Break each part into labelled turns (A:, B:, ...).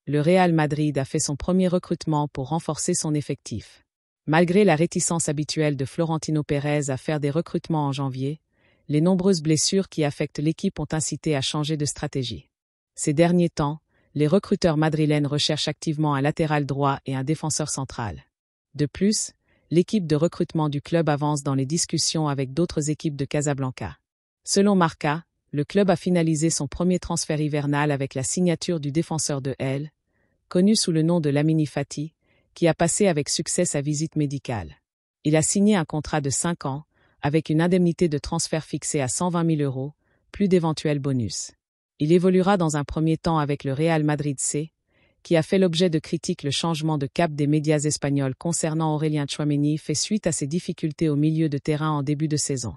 A: le Real Madrid a fait son premier recrutement pour renforcer son effectif. Malgré la réticence habituelle de Florentino Pérez à faire des recrutements en janvier, les nombreuses blessures qui affectent l'équipe ont incité à changer de stratégie. Ces derniers temps, les recruteurs madrilènes recherchent activement un latéral droit et un défenseur central. De plus, l'équipe de recrutement du club avance dans les discussions avec d'autres équipes de Casablanca. Selon Marca, le club a finalisé son premier transfert hivernal avec la signature du défenseur de L, connu sous le nom de Lamine Fati, qui a passé avec succès sa visite médicale. Il a signé un contrat de 5 ans, avec une indemnité de transfert fixée à 120 000 €, plus d'éventuels bonus. Il évoluera dans un premier temps avec le Real Madrid C, qui a fait l'objet de critiques. Le changement de cap des médias espagnols concernant Aurélien Tchouaméni fait suite à ses difficultés au milieu de terrain en début de saison.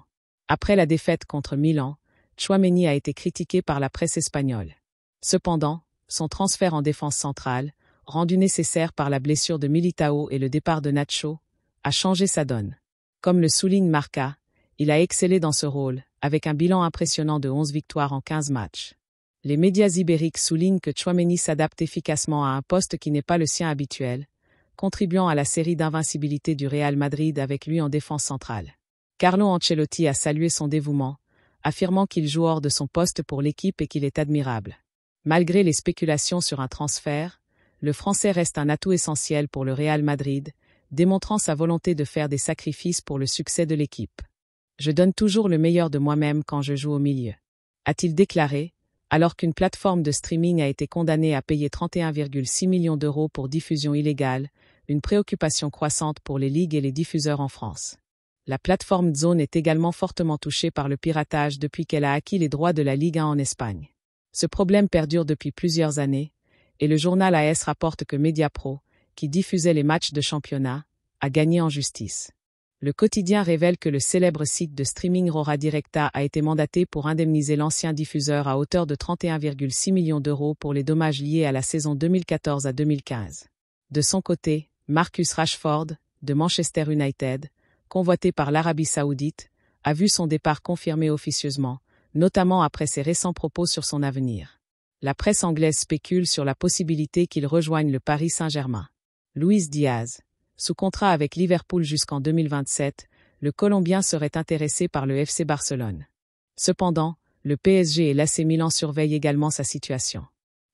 A: Après la défaite contre Milan, Tchouaméni a été critiqué par la presse espagnole. Cependant, son transfert en défense centrale, rendu nécessaire par la blessure de Militao et le départ de Nacho, a changé sa donne. Comme le souligne Marca, il a excellé dans ce rôle, avec un bilan impressionnant de 11 victoires en 15 matchs. Les médias ibériques soulignent que Tchouaméni s'adapte efficacement à un poste qui n'est pas le sien habituel, contribuant à la série d'invincibilité du Real Madrid avec lui en défense centrale. Carlo Ancelotti a salué son dévouement, affirmant qu'il joue hors de son poste pour l'équipe et qu'il est admirable. Malgré les spéculations sur un transfert, le Français reste un atout essentiel pour le Real Madrid, démontrant sa volonté de faire des sacrifices pour le succès de l'équipe. « Je donne toujours le meilleur de moi-même quand je joue au milieu », a-t-il déclaré, alors qu'une plateforme de streaming a été condamnée à payer 31,6 millions € pour diffusion illégale, une préoccupation croissante pour les ligues et les diffuseurs en France. La plateforme DAZN est également fortement touchée par le piratage depuis qu'elle a acquis les droits de la Ligue 1 en Espagne. Ce problème perdure depuis plusieurs années, et le journal AS rapporte que Mediapro, qui diffusait les matchs de championnat, a gagné en justice. Le quotidien révèle que le célèbre site de streaming Rora Directa a été mandaté pour indemniser l'ancien diffuseur à hauteur de 31,6 millions € pour les dommages liés à la saison 2014 à 2015. De son côté, Marcus Rashford, de Manchester United, convoité par l'Arabie Saoudite, a vu son départ confirmé officieusement, notamment après ses récents propos sur son avenir. La presse anglaise spécule sur la possibilité qu'il rejoigne le Paris Saint-Germain. Luis Diaz, sous contrat avec Liverpool jusqu'en 2027, le Colombien serait intéressé par le FC Barcelone. Cependant, le PSG et l'AC Milan surveillent également sa situation.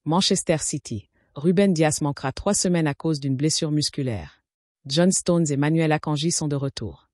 A: Manchester City, Ruben Dias manquera 3 semaines à cause d'une blessure musculaire. John Stones et Manuel Akanji sont de retour.